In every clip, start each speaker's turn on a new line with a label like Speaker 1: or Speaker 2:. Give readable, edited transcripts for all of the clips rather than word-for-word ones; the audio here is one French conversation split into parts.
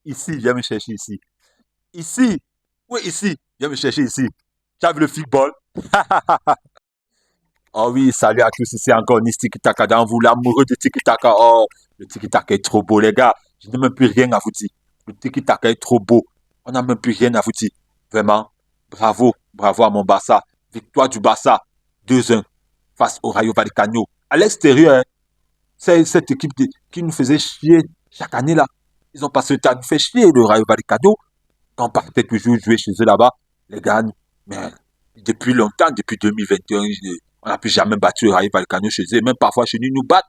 Speaker 1: Ici, viens me chercher ici. Ici, oui, ici, viens me chercher ici. Tu as vu le football? Oh oui, salut à tous, ici encore Nice Tiki Taka dans vous, l'amoureux de Tiki Taka. Oh, le Tiki Taka est trop beau, les gars. Je n'ai même plus rien à vous dire. Le Tiki Taka est trop beau. On n'a même plus rien à vous dire. Vraiment, bravo, bravo à mon Barça. Victoire du Barça, 2-1 face au Rayo Vallecano. À l'extérieur, hein, c'est cette équipe qui nous faisait chier chaque année là. Ils ont passé le temps à nous faire chier, le Rayo Vallecano. Quand on partait toujours jouer chez eux là-bas, les gars, mais depuis longtemps, depuis 2021, on n'a plus jamais battu le Rayo Vallecano chez eux. Même parfois chez nous, ils nous battent.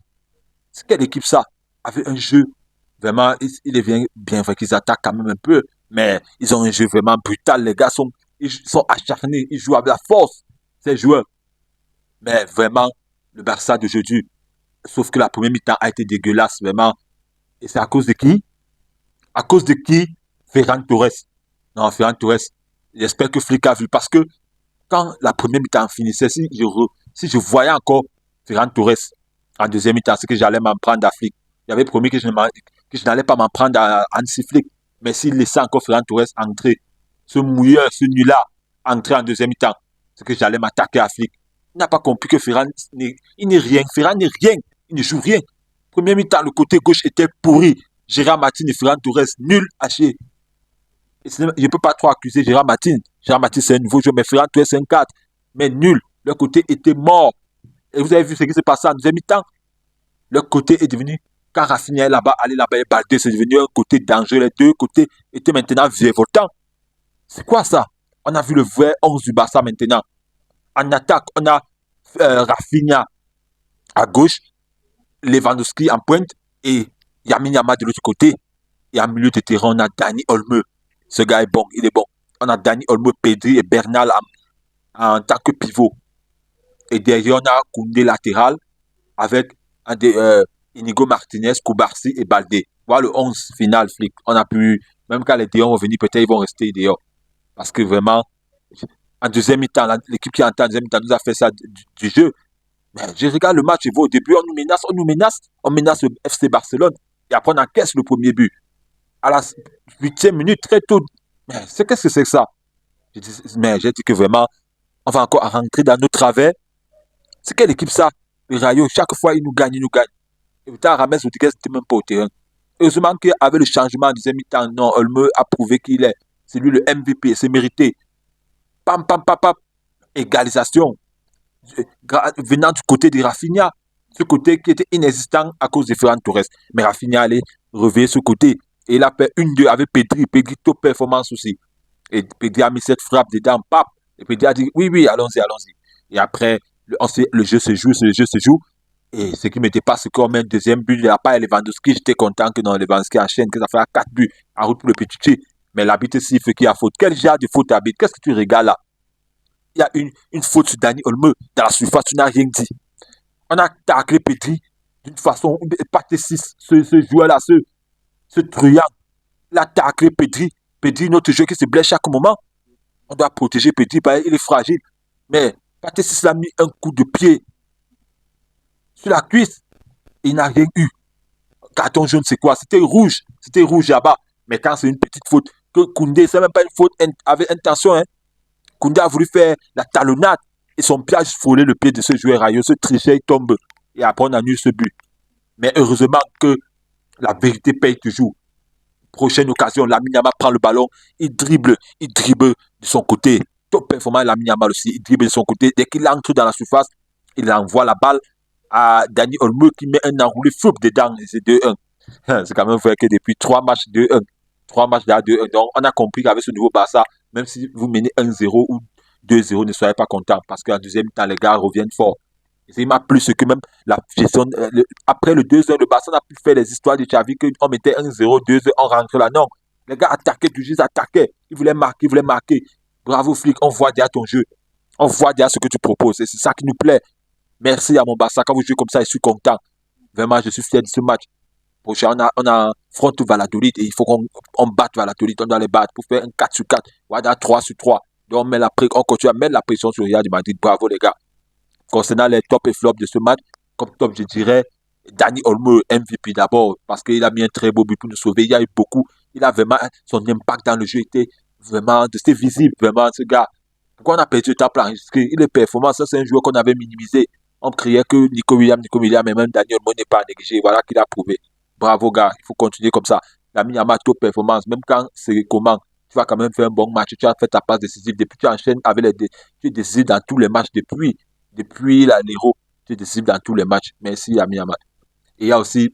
Speaker 1: C'est quelle équipe ça? Avec un jeu, vraiment, il est bien vrai qu'ils attaquent quand même un peu, mais ils ont un jeu vraiment brutal. Les gars ils sont acharnés, ils jouent avec la force, ces joueurs. Mais vraiment, le Barça d'aujourd'hui, sauf que la première mi-temps a été dégueulasse, vraiment. Et c'est à cause de qui? À cause de qui? Ferran Torres. Non, Ferran Torres. J'espère que Flick a vu. Parce que quand la première mi-temps finissait, si je voyais encore Ferran Torres en deuxième mi-temps, c'est que j'allais m'en prendre à Flick. J'avais promis que je n'allais pas m'en prendre à Hansi Flick. Mais s'il laissait encore Ferran Torres entrer, ce mouilleur, ce nul-là, entrer en deuxième mi-temps, c'est que j'allais m'attaquer à Flick. Il n'a pas compris que Ferran, il n'est rien. Ferran n'est rien. Il ne joue rien. Premier mi-temps, le côté gauche était pourri. Gérard Martin et Ferran Torres, nul haché. Je ne peux pas trop accuser Gérard Martin. Gérard Martin, c'est un nouveau joueur, mais Ferran Torres, c'est un 4. Mais nul. Le côté était mort. Et vous avez vu ce qui s'est passé en deuxième mi-temps. Le côté est devenu, quand Rafinha est là-bas, aller là-bas et Baldé, c'est devenu un côté dangereux. Les deux côtés étaient maintenant virevoltants. C'est quoi ça? On a vu le vrai 11 du Barça maintenant. En attaque, on a Rafinha à gauche, Lewandowski en pointe et Yamin Yamal de l'autre côté. Et en milieu de terrain, on a Dani Olmo. Ce gars est bon, il est bon. On a Dani Olmo, Pedri et Bernal en tant que pivot. Et derrière, on a Koundé latéral avec Inigo Martinez, Koubarsi et Baldé. Voilà le 11 final, Flick. On a pu, même quand les déons vont venir, peut-être ils vont rester dehors. Parce que vraiment, en deuxième mi-temps, l'équipe qui est en deuxième mi-temps nous a fait ça du jeu. Mais je regarde le match et au début, on menace le FC Barcelone. Et après, on encaisse le premier but. À la 8e minute, très tôt. Mais qu'est-ce que c'est que ça? Mais j'ai dit que vraiment, on va encore rentrer dans nos travers. C'est quelle équipe ça? Le Rayo, chaque fois, il nous gagne, il nous gagne. Et putain, Rames Rodriguez n'était même pas au terrain. Heureusement qu'avec le changement en deuxième mi-temps, non, Olme a prouvé qu'il est. C'est lui le MVP, c'est mérité. Pam, pam, pam, pam. Égalisation. Venant du côté de Rafinha. Ce côté qui était inexistant à cause de Ferran Torres. Mais Rafinha allait réveiller ce côté. Et il a fait 1-2 avec Pedri. Pedri, top performance aussi. Et Pedri a mis cette frappe dedans, pap. Et Pedri a dit, oui, oui, allons-y, allons-y. Et après, le jeu se joue, le jeu se joue. Et ce qui ne m'était pas, c'est qu'on met un deuxième but de la part de Lewandowski. J'étais content que dans Lewandowski enchaîne, que ça fait 4 buts en route pour le petit Tché. Mais l'arbitre siffle qu'il y a faute. Quel genre de faute arbitre? Qu'est-ce que tu regardes là? Il y a une faute sur Dani Olmo dans la surface, tu n'as rien dit. On a taclé Pedri d'une façon, pas ce joueur-là, ce truand. Il a taclé Pedri. Pedri, notre joueur qui se blesse chaque moment. On doit protéger Pedri, il est fragile. Mais Patrice a mis un coup de pied sur la cuisse. Il n'a rien eu. Carton jaune, c'est quoi? C'était rouge. C'était rouge là-bas. Mais quand c'est une petite faute, que Koundé, c'est même pas une faute avec intention. Hein. Koundé a voulu faire la talonnade et son pied a frôlé le pied de ce joueur railleux. Ce tricheur, il tombe. Et après, on annule ce but. Mais heureusement que la vérité paye toujours. Prochaine occasion, Lamine Yamal prend le ballon, il dribble de son côté. Top performant Lamine Yamal aussi, il dribble de son côté. Dès qu'il entre dans la surface, il envoie la balle à Dani Olmo qui met un enroulé flop dedans. C'est 2-1. C'est quand même vrai que depuis 3 matchs 2-1, 3 matchs 2-1. Donc on a compris qu'avec ce nouveau Barça, même si vous menez 1-0 ou 2-0, ne soyez pas content parce qu'en deuxième temps, les gars reviennent fort. Il m'a plu ce que même la gestion. Après le 2-1, le Barça n'a plus fait les histoires de Xavi qu'on mettait 1-0, 2-1, on rentre là. Non. Les gars attaquaient, toujours ils attaquaient. Ils voulaient marquer, ils voulaient marquer. Bravo, flic, on voit déjà ton jeu. On voit déjà ce que tu proposes. Et c'est ça qui nous plaît. Merci à mon Barça. Quand vous jouez comme ça, je suis content. Vraiment, je suis fier de ce match. Prochain, on a front Valladolid et il faut qu'on batte Valladolid. On doit les battre pour faire un 4 sur 4. Voilà, 3 sur 3. Donc on continue à mettre la pression sur Real de Madrid. Bravo, les gars. Concernant les top et flops de ce match, comme top, je dirais Dani Olmo, MVP d'abord, parce qu'il a mis un très beau but pour nous sauver. Il y a eu beaucoup. Il a vraiment, son impact dans le jeu était vraiment, c'était visible, vraiment, ce gars. Pourquoi on a perdu le temps pour enregistrer? Il est performant. Ça, c'est un joueur qu'on avait minimisé. On criait que Nico Williams, et même Daniel Olmo n'est pas à négliger. Voilà qu'il a prouvé. Bravo, gars. Il faut continuer comme ça. Lamine Yamal, top performance. Même quand c'est comment, tu vas quand même faire un bon match. Tu as fait ta passe décisive. Depuis, tu enchaînes avec tu es décisif dans tous les matchs. Depuis l'Hérault, tu es décisif dans tous les matchs. Merci, Lamine Yamal. Et il y a aussi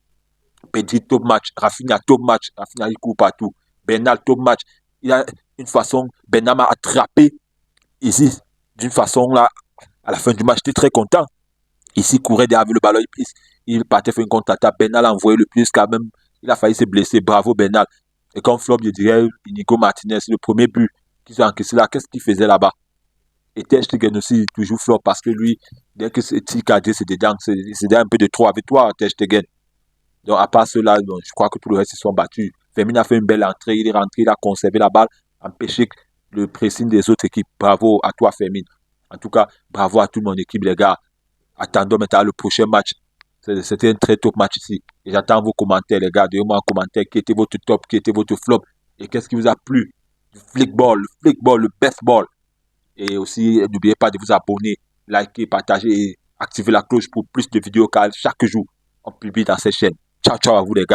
Speaker 1: Pedri top match, Rafinha top match, Rafinha il court partout, Bernal top match. Il y a une façon, Bernal m'a attrapé ici, d'une façon là, à la fin du match, j'étais très content. Ici, il courait derrière le ballon, il partait faire une contre-attaque. Bernal a envoyé le plus quand même. Il a failli se blesser. Bravo Bernal. Et comme flop, je dirais Inigo Martinez, le premier but qu'ils ont encaissé là, qu'est-ce qu'il faisait là-bas? Et Ter Stegen aussi, toujours flop parce que lui, dès que c'est cadré, c'est dedans. C'est un peu de trop avec toi, Ter Stegen. Donc, à part cela, je crois que tout le reste, ils sont battus. Fermin a fait une belle entrée. Il est rentré, il a conservé la balle, empêché le pressing des autres équipes. Bravo à toi, Fermin. En tout cas, bravo à toute mon équipe, les gars. Attendons maintenant le prochain match. C'était un très top match ici. Et j'attends vos commentaires, les gars. Donnez-moi en commentaire qui était votre top, qui était votre flop. Et qu'est-ce qui vous a plu? Le flickball, le best ball. Et aussi, n'oubliez pas de vous abonner, liker, partager et activer la cloche pour plus de vidéos chaque jour. On publie dans cette chaîne. Ciao, ciao à vous les gars.